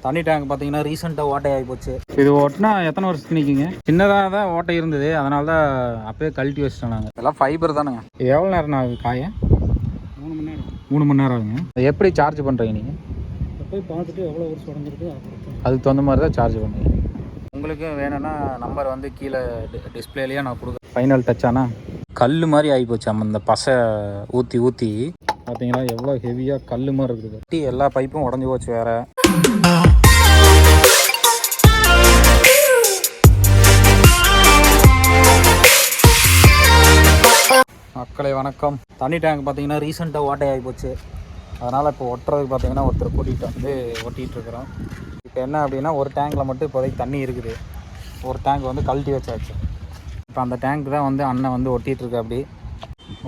தண்ணி டேங்க் பார்த்தீங்கன்னா ரீசெண்டாக ஓட்டை ஆகி போச்சு. இது ஓட்டினா எத்தனை வருஷத்துக்கு நிற்கிங்க? சின்னதாக தான் ஓட்டை இருந்தது, அதனால தான் அப்போயே கழட்டி வச்சிட்டோம் நாங்கள். இதெல்லாம் ஃபைபர் தானுங்க. எவ்வளோ நேரம் ஆகுது காய? 3 மணி நேரம். 3 மணி நேரம் ஆகுங்க. எப்படி சார்ஜ் பண்ணுறீங்க நீங்கள்? போய் பார்த்துட்டு எவ்வளோ வருஷம் உடஞ்சிருக்கு அதுக்கு தகுந்த மாதிரி தான் சார்ஜ் பண்ணுவீங்க. உங்களுக்கு வேணும்னா நம்பர் வந்து கீழே டிஸ்பிளேலேயே நான் கொடுக்குறேன். ஃபைனல் டச் ஆனால் கல் மாதிரி ஆகி போச்சு. அந்த பசை ஊற்றி ஊற்றி பார்த்தீங்களா எவ்வளோ ஹெவியாக கல் மாதிரி இருக்குது. எல்லா பைப்பும் உடஞ்சி போச்சு வேறு. மக்களை வணக்கம். தண்ணி டேங்க் பார்த்தீங்கன்னா ரீசெண்டாக ஓட்டை ஆகி போச்சு. அதனால் இப்போ ஒட்டுறதுக்கு பார்த்தீங்கன்னா ஒருத்தர் கூட்டிகிட்டு வந்து ஒட்டிகிட்ருக்குறோம். இப்போ என்ன அப்படின்னா ஒரு டேங்கில் மட்டும் இப்போதைக்கு தண்ணி இருக்குது. ஒரு டேங்க் வந்து கழட்டி வச்சாச்சு. இப்போ அந்த டேங்க் தான் வந்து அண்ணன் வந்து ஒட்டிகிட்ருக்கு. அப்படி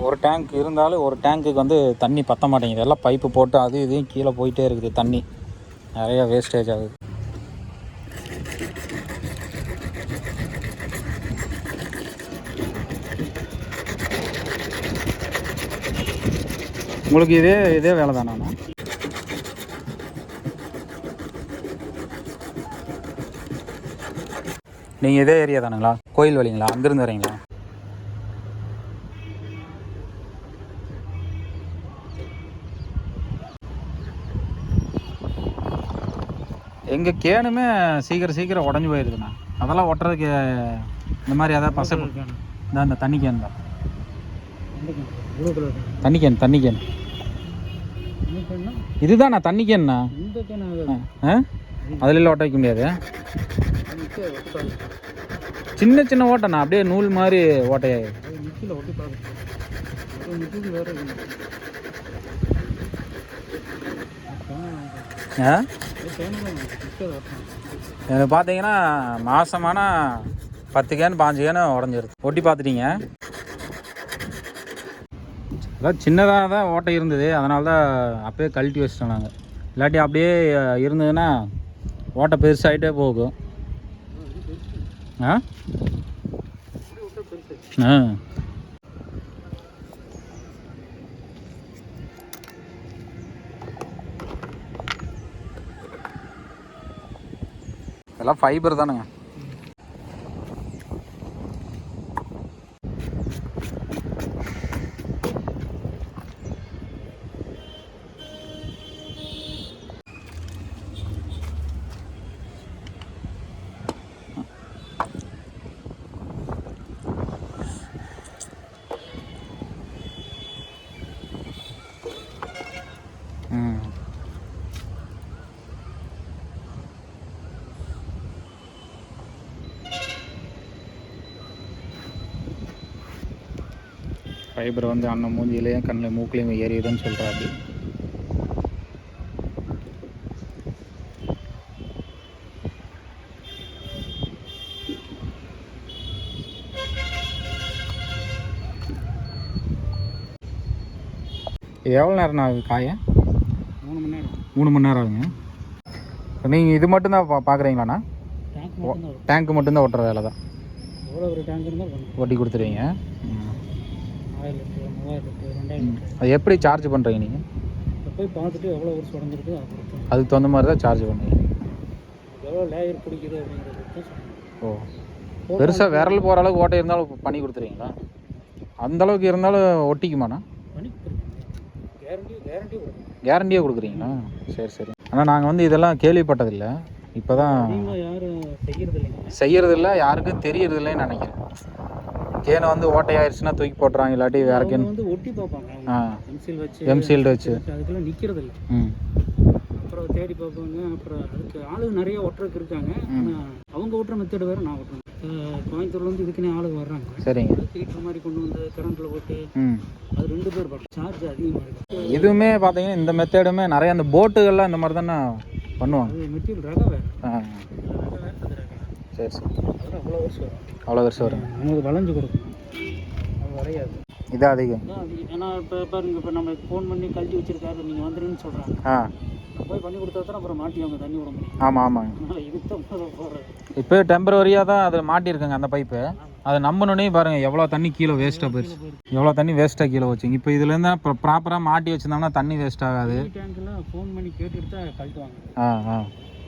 ஒரு டேங்க் இருந்தாலும் ஒரு டேங்க்குக்கு வந்து தண்ணி பற்ற மாட்டேங்குது. எல்லாம் பைப்பு போட்டு அது இதையும் கீழே போயிட்டே இருக்குது. தண்ணி நிறையா வேஸ்டேஜ் ஆகுது. உங்களுக்கு இதே வேலை தானா? நீங்கள் இதே ஏரியா தானுங்களா? கோயில் வழிங்களா? அங்கேருந்து வரீங்களா? எங்கள் கேனுமே சீக்கிரம் உடஞ்சி போயிடுதுண்ணா. அதெல்லாம் ஒட்டுறதுக்கு இந்த மாதிரி ஏதாவது பசை தான். இந்த தண்ணி கேன் தான். தண்ணி கேன் இதுதாண்ணா. தண்ணி கேன்ண்ணா. அதில் ஓட்ட வைக்க முடியாது. சின்ன ஓட்டைண்ணா, அப்படியே நூல் மாதிரி ஓட்டையாயி. எனக்கு பார்த்தீங்கன்னா மாசமான 10 கேன் 5 கேன் உடஞ்சிருது. ஒட்டி பார்த்துட்டீங்க. அதான் சின்னதாக தான் ஓட்டை இருந்தது, அதனால தான் அப்போயே கழட்டி வச்சிட்டோம் நாங்கள். இல்லாட்டி அப்படியே இருந்ததுன்னா ஓட்டை பெருசாகிட்டே போகும். எல்லாம் ஃபைபர் தானுங்க. ஃபைபர் வந்து அண்ணன் மூஞ்சிலையும் கண்ணில் மூக்கிலையும் ஏறிடுதுன்னு சொல்கிறாரு. எவ்வளோ நேரம் ஆகுது காய? 3 மணி நேரம். 3 மணி நேரம் ஆகுங்க. நீங்கள் இது மட்டும்தான் பார்க்குறீங்களாண்ணா? டேங்க்கு மட்டும்தான் ஒட்டுற வேலை தான். எவ்வளோ ஒரு டேங்க் இருந்தாலும் ஒட்டி கொடுத்துருவீங்க. 1000 லிட்டர் 3000 லிட்டர் 2000 லிட்டர். அது எப்படி சார்ஜ் பண்ணுறீங்க நீங்கள்? போய் பார்த்துட்டு எவ்வளோ வருஷம் உடஞ்சிருக்கு அதுக்கு தகுந்த மாதிரி தான் சார்ஜ் பண்ணுவீங்க. எவ்வளோ லேயர் பிடிக்குது அப்படிங்கிறது. ஓ, பெருசாக விரல் போகிற அளவுக்கு ஓட்டை இருந்தாலும் பண்ணி கொடுத்துருவீங்களா? அந்தளவுக்கு இருந்தாலும் ஒட்டிக்குமாண்ணா? பண்ணி கேரண்டியாக கொடுக்குறீங்களா? சரி. ஆனால் நாங்கள் வந்து இதெல்லாம் கேள்விப்பட்டதில்லை. இப்போ தான் யாரும் செய்யறதில்லை, யாருக்கும் தெரியறதில்லைன்னு நினைக்கிறேன். கேனை வந்து ஓட்டையாயிருச்சுன்னா தூக்கி போட்டுறாங்க, இல்லாட்டி வேற கேன் வந்து ஒட்டி பார்ப்பாங்க. எம்சீல்டு வச்சு அதுக்கெல்லாம் நிற்கிறது இல்லை. அப்புறம் தேடி பார்ப்பாங்க. அப்புறம் அதுக்கு ஆளுங்க நிறைய ஒட்டுறதுக்கு இருக்காங்க. ஆனால் அவங்க ஓட்டுற மெத்தட் வேறு, நான் ஓட்டுறேன். கோயம்புத்தூர்லேருந்து இதுக்குன்னே ஆளுங்க வர்றாங்க. சரிங்க. ஹீட்டர் மாதிரி கொண்டு வந்து கரண்ட்டில் போட்டு அது 2 பேர் பார்க்கலாம். சார்ஜ் அதிகமாக இருக்குது. இதுவுமே பார்த்தீங்கன்னா இந்த மெத்தடுமே நிறைய அந்த போட்டுகள்லாம் இந்த மாதிரி தானே பண்ணுவாங்க. அது மெட்டீரியல் ரகம் வேறு. சரி. அதெல்லாம் அவ்வளோ வருஷம் வரும். நமக்கு வளைஞ்சு கொடுக்கணும், அது வளையாது. இது அதிகம். ஏன்னா இப்போ பாருங்க, இப்போ நம்ம ஃபோன் பண்ணி கழட்டி வச்சிருக்காரு, நீங்கள் வந்துருன்னு சொல்கிறாங்க. போய் பண்ணி கொடுத்தா தான் அப்புறம் மாட்டி அவங்க தண்ணி விட முடியும். ஆமாங்க. இதுக்கு தான் போடுறது. இப்போ டெம்பரவரியாக தான் அதை மாட்டியிருக்காங்க அந்த பைப்பு. அதை நம்பினோடனே பாருங்கள் எவ்வளோ தண்ணி கீழே வேஸ்ட்டாக போயிடுச்சு. எவ்வளோ தண்ணி வேஸ்ட்டாக கீழே வச்சுங்க. இப்போ இதுலேருந்து இப்போ ப்ராப்பராக மாட்டி வச்சுருந்தோம்னா தண்ணி வேஸ்ட் ஆகாது. டேங்க்லாம் ஃபோன் பண்ணி கேட்டுட்டு தான் கழட்டுவாங்க.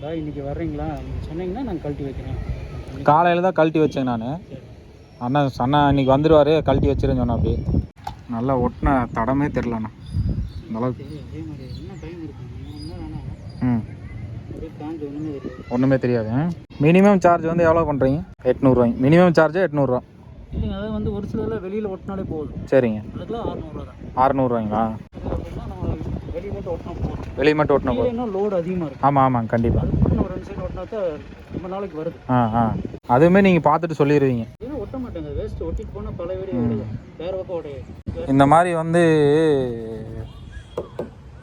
பாய் இன்றைக்கி வர்றீங்களா நீங்கள் சொன்னீங்கன்னா நான் கழட்டி வைக்கிறேன். காலையில் தான் கழட்டி வச்சேன் நான். அண்ணா இன்னைக்கு வந்துடுவார், கழட்டி வச்சிருன்னு சொன்னேன். அப்படி நல்லா ஒட்டின தடமே தெரிலண்ணா அந்தளவுக்கு. அதே மாதிரி என்ன டைம் இருக்குங்க? ம், அப்படியே காஞ்சி ஒன்றுமே தெரியாது. ஒன்றுமே தெரியாது. மினிமம் சார்ஜ் வந்து எவ்வளோ பண்ணுறீங்க? 800 மினிமம் சார்ஜ் 800. இல்லைங்க, அதை வந்து ஒரு சிலரில் வெளியில் ஒட்டினாலே போதும். சரிங்க, அதுக்கெல்லாம் 600 தான். 600 அப்படின்னா நம்ம வெளியே மட்டும் ஒட்டினா போதும். வெளியே மட்டும் ஒட்டினா போதும். இன்னும் லோடு அதிகமாக இருக்கும். ஆமாம் ஆமாங்க, கண்டிப்பாக. அதுக்கு மட்டும் நம்ம 2 சைடு ஒட்டினா தான் ரொம்ப நாளைக்கு வருது. அதுவுமே நீங்கள் பார்த்துட்டு சொல்லிடுவீங்க. ஏன்னா ஒட்ட மாட்டாங்க, வேஸ்ட்டு ஒட்டிட்டு போனால் பல வீடு ஓடுது, வேறு பக்கம் உடையாது. இந்த மாதிரி வந்து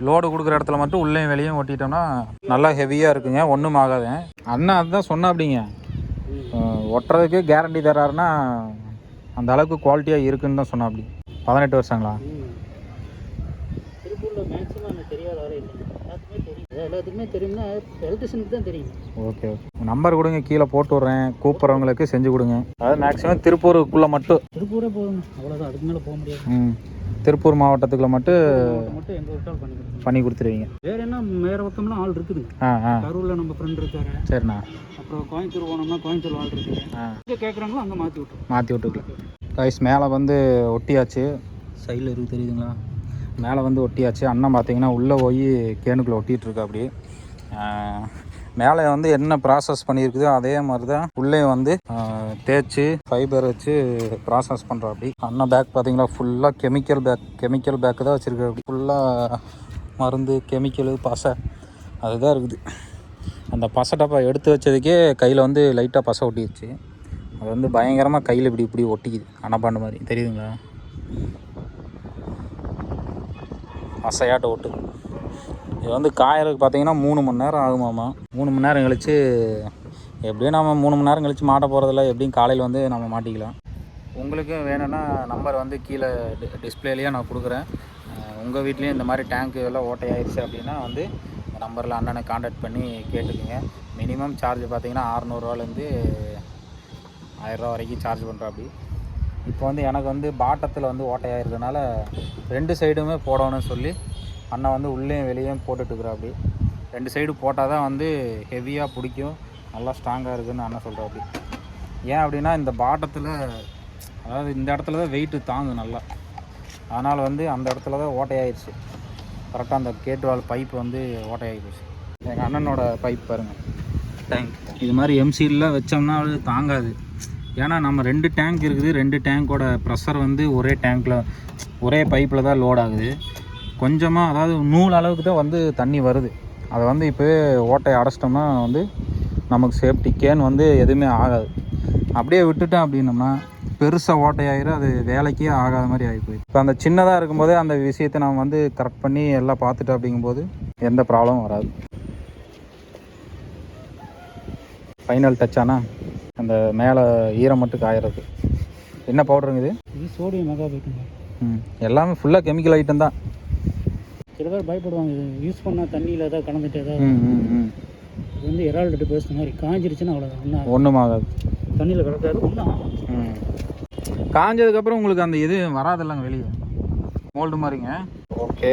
லோடு கொடுக்குற இடத்துல மட்டும் உள்ளேயும் வெளியும் ஒட்டிட்டோம்னா நல்லா ஹெவியாக இருக்குங்க, ஒன்றும் ஆகாது. அண்ணா அதுதான் சொன்னா அப்படிங்க, ஒட்டுறதுக்கு கேரண்டி தர்றாருன்னா அந்த அளவுக்கு குவாலிட்டியாக இருக்குன்னு தான் சொன்னா. அப்படி 18 வருஷங்களா? திருப்பூரில் மேக்ஸிமம் எனக்கு தெரியாத வரை இல்லை, எல்லாத்துக்குமே தெரியும். எல்லாத்துக்குமே தெரியும்னா எலக்ட்ரிஷனுக்கு தான் தெரியும். ஓகே ஓகே, நம்பர் கொடுங்க, கீழே போட்டு விட்றேன், கூப்பிட்றவங்களுக்கு செஞ்சு கொடுங்க. அதாவது மேக்ஸிமம் திருப்பூருக்குள்ளே மட்டும். திருப்பூரே போதும், அவ்வளோதான், அதுக்கு மேலே போக முடியாது. திருப்பூர் மாவட்டத்துக்குள்ள மட்டும் எங்கள் விட்டால் பண்ணி கொடுத்துருவீங்க. வேறு என்ன வேறு பக்கம்லாம் ஆள் இருக்குதுங்க. கரூரில் நம்ம ஃப்ரெண்ட் இருக்காரு. சரிண்ணா. அப்புறம் கோயம்புத்தூர் போனோம்னா கோயம்புத்தூர் ஆள் இருக்குது. எங்கே கேட்குறாங்களோ அங்கே மாற்றி விட்டுக்கலாம். கைஸ் மேலே வந்து ஒட்டியாச்சு, சைடில் இருக்குது தெரியுதுங்களா? மேலே வந்து ஒட்டியாச்சு. அண்ணன் பார்த்தீங்கன்னா உள்ளே போய் கேனுக்குள்ளே ஒட்டிகிட்ருக்கு. அப்படி மேலே வந்து என்ன ப்ராசஸ் பண்ணியிருக்குதோ அதே மாதிரி தான் உள்ளே வந்து தேய்ச்சி ஃபைபர் வச்சு ப்ராசஸ் பண்ணுறோம். அப்படி அண்ணன் பேக் பார்த்தீங்களா ஃபுல்லாக கெமிக்கல் பேக்கு தான் வச்சுருக்கு. அப்படி ஃபுல்லாக மருந்து, கெமிக்கலு, பசை அதுதான் இருக்குது. அந்த பசை டப்பா எடுத்து வச்சதுக்கே கையில் வந்து லைட்டாக பசை ஒட்டிடுச்சு. அது வந்து பயங்கரமாக கையில் இப்படி ஒட்டிக்குது, அனப்பாண்டு மாதிரி தெரியுதுங்களா? பசையாட்ட ஒட்டு. இது வந்து காயறதுக்கு பார்த்தீங்கன்னா 3 மணி நேரம் ஆகுமாம்மா. 3 மணி நேரம் கழித்து எப்படியும் நம்ம 3 மணி நேரம் கழித்து மாட்ட போகிறதில்ல, எப்படியும் காலையில் வந்து நம்ம மாட்டிக்கலாம். உங்களுக்கும் வேணும்னா நம்பர் வந்து கீழே டிஸ்பிளேலேயே நான் கொடுக்குறேன். உங்கள் வீட்லேயும் இந்த மாதிரி டேங்க்கு எல்லாம் ஓட்டையாயிருச்சு அப்படின்னா வந்து இந்த நம்பரில் அண்ணனை காண்டாக்ட் பண்ணி கேட்டுக்குங்க. மினிமம் சார்ஜ் பார்த்தீங்கன்னா 600 1000 வரைக்கும் சார்ஜ் பண்ணுறோம். அப்படி இப்போ வந்து எனக்கு வந்து பாட்டத்தில் வந்து ஓட்டையாகிறதுனால 2 சைடுமே போடணும்னு சொல்லி அண்ணன் வந்து உள்ளேயும் வெளியும் போட்டுட்டுருக்குறா. அப்படி 2 சைடு போட்டால் தான் வந்து ஹெவியாக பிடிக்கும், நல்லா ஸ்ட்ராங்காக இருக்குதுன்னு அண்ணன் சொல்கிறா. அப்படி ஏன் அப்படின்னா இந்த பாட்டத்தில், அதாவது இந்த இடத்துல தான் வெயிட்டு தாங்கும் நல்லா, அதனால் வந்து அந்த இடத்துல தான் ஓட்டையாயிடுச்சு. கரெக்டாக அந்த கேட்வால் பைப் வந்து ஓட்டையாகிடுச்சு. எங்கள் அண்ணனோட பைப் பாருங்கள், டேங்க் இது மாதிரி எம்சிலாம் வச்சோம்னா அது தாங்காது. ஏன்னா நம்ம 2 டேங்க் இருக்குது, 2 டேங்க்கோட ப்ரெஷர் வந்து ஒரே டேங்க்கில் ஒரே பைப்பில் தான் லோட் ஆகுது. கொஞ்சமாக அதாவது நூல் அளவுக்கு தான் வந்து தண்ணி வருது. அதை வந்து இப்போவே ஓட்டையை அடைச்சிட்டோம்னா வந்து நமக்கு சேஃப்டி, கேன் வந்து எதுவுமே ஆகாது. அப்படியே விட்டுட்டேன் அப்படின்னோம்னா பெருசாக ஓட்டையாயிரும், அது வேலைக்கே ஆகாத மாதிரி ஆகி போயிடும். இப்போ அந்த சின்னதாக இருக்கும்போதே அந்த விஷயத்தை நம்ம வந்து கரெக்ட் பண்ணி எல்லாம் பார்த்துட்டு அப்படிங்கும்போது எந்த ப்ராப்ளமும் வராது. ஃபைனல் டச்சானா அந்த மேலே ஈரம் மட்டும் காயறது. என்ன பவுடருங்க இது? சோடியம் மெகாபைட்டுங்க. எல்லாமே ஃபுல்லாக கெமிக்கல் ஐட்டம் தான். சில பேர் பயப்படுவாங்க, இது யூஸ் பண்ணால் தண்ணியில் ஏதாவது கலந்துட்டு ஏதாவது. இது வந்து எரால்டு பேஸ்ட் மாதிரி காஞ்சிருச்சுன்னா அவ்வளோதான், ஒன்றும் ஆகாது, தண்ணியில் கலக்காது, ஒன்றும் ஆகும். காஞ்சதுக்கப்புறம் உங்களுக்கு அந்த இது வராதில்லைங்க வெளியே, மோல்டு மாதிரிங்க. ஓகே,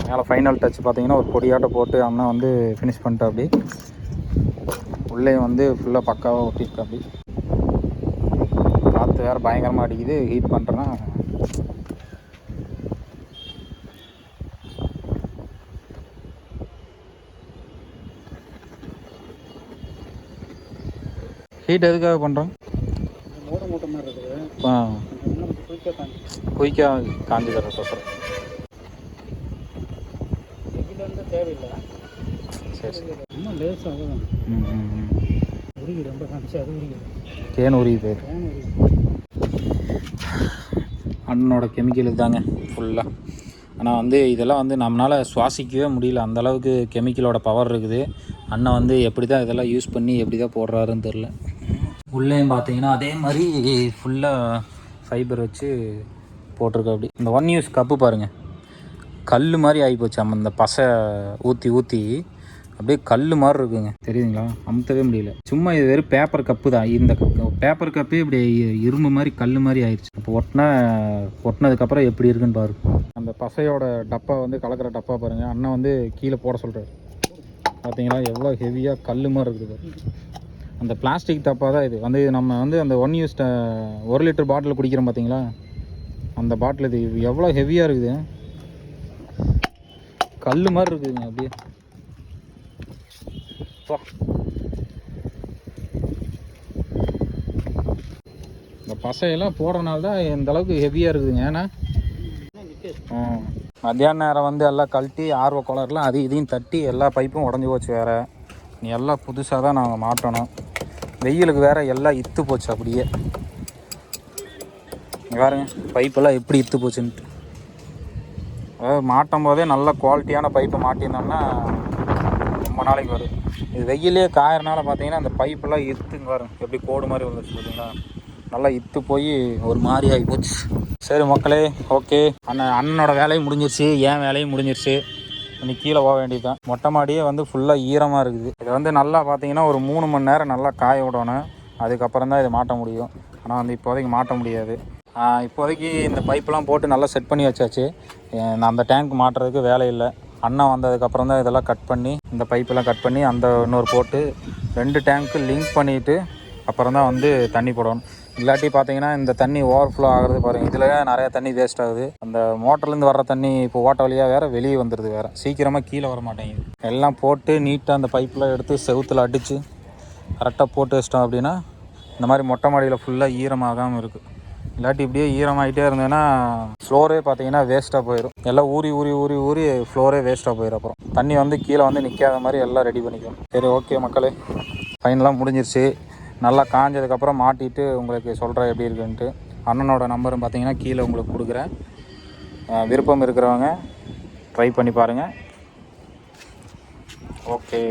மேலே ஃபைனல் டச் பார்த்தீங்கன்னா ஒரு பொடியாட்டை போட்டு அண்ணன் வந்து ஃபினிஷ் பண்ணிட்டா. அப்படி உள்ளே வந்து ஃபுல்லாக பக்காவாக ஒட்டியிருக்கா. அப்படி காற்று வேறு பயங்கரமாக அடிக்குது, ஹீட் பண்ணுறேன்னா ஹீட் எதுக்காக பண்ணுறோம்? மூட்டை மாதிரி இருக்குது, குயிக்காக காஞ்சி தர சொல்கிறேன். வந்து தேவையில்லை. சரி சரி, இன்னும் லேசாக உருகி ரொம்ப காமிச்சு அது உருகிது, கேன் உருகி போயிரு. அண்ணனோட கெமிக்கல் தாங்க ஃபுல்லாக. ஆனால் வந்து இதெல்லாம் வந்து நம்மளால் சுவாசிக்கவே முடியல, அந்தளவுக்கு கெமிக்கலோட பவர் இருக்குது. அண்ணன் வந்து எப்படி தான் இதெல்லாம் யூஸ் பண்ணி எப்படி தான் போடுறாருன்னு தெரில. உள்ளேயும் பார்த்தீங்கன்னா அதே மாதிரி ஃபுல்லாக ஃபைபர் வச்சு போட்டிருக்க. அப்படி இந்த 1 யூஸ் கப்பு பாருங்கள், கல் மாதிரி ஆகிப்போச்சு. நம்ம இந்த பசை ஊற்றி அப்படியே கல் மாதிரி இருக்குங்க, தெரியுதுங்களா? அமுத்தவே முடியல. சும்மா இது வெறும் பேப்பர் கப்பு தான். இந்த பேப்பர் கப்பே இப்படி இரும்பு மாதிரி கல் மாதிரி ஆயிடுச்சு. இப்போ ஒட்டினதுக்கப்புறம் எப்படி இருக்குன்னு பாருங்க. அந்த பசையோட டப்பா வந்து கலக்கிற டப்பா பாருங்கள், அண்ணன் வந்து கீழே போட சொல்கிறார். பார்த்தீங்களா எவ்வளோ ஹெவியாக கல் மாதிரி இருக்குது. அந்த பிளாஸ்டிக் டப்பா தான் இது வந்து நம்ம வந்து அந்த 1 யூஸ் 1 லிட்டர் பாட்டில் குடிக்கிறோம் பார்த்தீங்களா, அந்த பாட்டில் இது எவ்வளோ ஹெவியாக இருக்குது, கல் மாதிரி இருக்குதுங்க அப்படியே. இந்த பசையெல்லாம் போடுறதுனால தான் இந்த அளவுக்கு ஹெவியாக இருக்குதுங்க. ஏன்னா மத்தியான நேரம் வந்து எல்லாம் கழட்டி ஆர்வ கோளாறுலாம் அது இதையும் தட்டி எல்லா பைப்பும் உடஞ்சி போச்சு. வேறு நீ எல்லாம் புதுசாக தான் நாங்கள் மாட்டணும். வெயிலுக்கு வேறு எல்லாம் இத்து போச்சு அப்படியே. பாருங்க பைப்பெல்லாம் எப்படி இத்து போச்சுன்ட்டு. அதாவது மாட்டும் போதே நல்ல குவாலிட்டியான பைப்பை மாட்டியிருந்தோம்னா ரொம்ப நாளைக்கு வரும். இது வெயிலே காயறனால பார்த்தீங்கன்னா அந்த பைப்பெல்லாம் இத்துங்க பாருங்க எப்படி கோடு மாதிரி வந்துச்சு பார்த்தீங்களா, நல்லா இத்து போய் ஒரு மாதிரி ஆகி போச்சு. சரி மக்களே, ஓகே, அண்ணனோட வேலையும் முடிஞ்சிருச்சு, என் வேலையும் முடிஞ்சிருச்சு. இன்னைக்கு கீழே போக வேண்டியது தான். மொட்டை மாடியே வந்து ஃபுல்லாக ஈரமாக இருக்குது. இதை வந்து நல்லா பார்த்தீங்கன்னா ஒரு 3 மணி நேரம் நல்லா காய விடணும், அதுக்கப்புறம் தான் இதை மாட்ட முடியும். ஆனால் வந்து இப்போதைக்கு மாட்ட முடியாது. இப்போதைக்கு இந்த பைப்பெல்லாம் போட்டு நல்லா செட் பண்ணி வச்சாச்சு. நான் அந்த டேங்க் மாட்டுறதுக்கு வேலை இல்லை. அண்ணன் வந்ததுக்கப்புறம் தான் இதெல்லாம் கட் பண்ணி இந்த பைப்பெல்லாம் கட் பண்ணி அந்த இன்னொரு போட்டு 2 டேங்க்கு லிங்க் பண்ணிவிட்டு அப்புறம் தான் வந்து தண்ணி போடணும். இல்லாட்டி பார்த்தீங்கன்னா இந்த தண்ணி ஓவர்ஃப்ளோ ஆகிறது பாருங்கள், இதில் நிறையா தண்ணி வேஸ்ட் ஆகுது. அந்த மோட்டர்லேருந்து வர்ற தண்ணி இப்போ ஓட்ட வழியாக வேறு வெளியே வந்துடுது, வேறு சீக்கிரமாக கீழே வர மாட்டேங்குது. எல்லாம் போட்டு நீட்டாக அந்த பைப்பில் எடுத்து செவுத்தில் அடித்து கரெக்டாக போட்டு வச்சிட்டோம் அப்படின்னா இந்த மாதிரி மொட்டை மாடியில் ஃபுல்லாக ஈரமாகாமல் இருக்குது. இல்லாட்டி இப்படியே ஈரமாகிட்டே இருந்ததுன்னா ஃப்ளோரே பார்த்தீங்கன்னா வேஸ்ட்டாக போயிடும். எல்லாம் ஊறி ஊறி ஊறி ஊறி ஃப்ளோரே வேஸ்ட்டாக போயிடும். அப்புறம் தண்ணி வந்து கீழே வந்து நிற்காத மாதிரி எல்லாம் ரெடி பண்ணிக்கணும். சரி ஓகே மக்களே, ஃபைனலாக முடிஞ்சிருச்சு. நல்லா காஞ்சதுக்கப்புறம் மாட்டிட்டு உங்களுக்கு சொல்கிறேன் எப்படி இருக்குன்ட்டு. அண்ணனோட நம்பரும் பார்த்தீங்கன்னா கீழே உங்களுக்கு கொடுக்குறேன். விருப்பம் இருக்கிறவங்க ட்ரை பண்ணி பாருங்கள். ஓகே.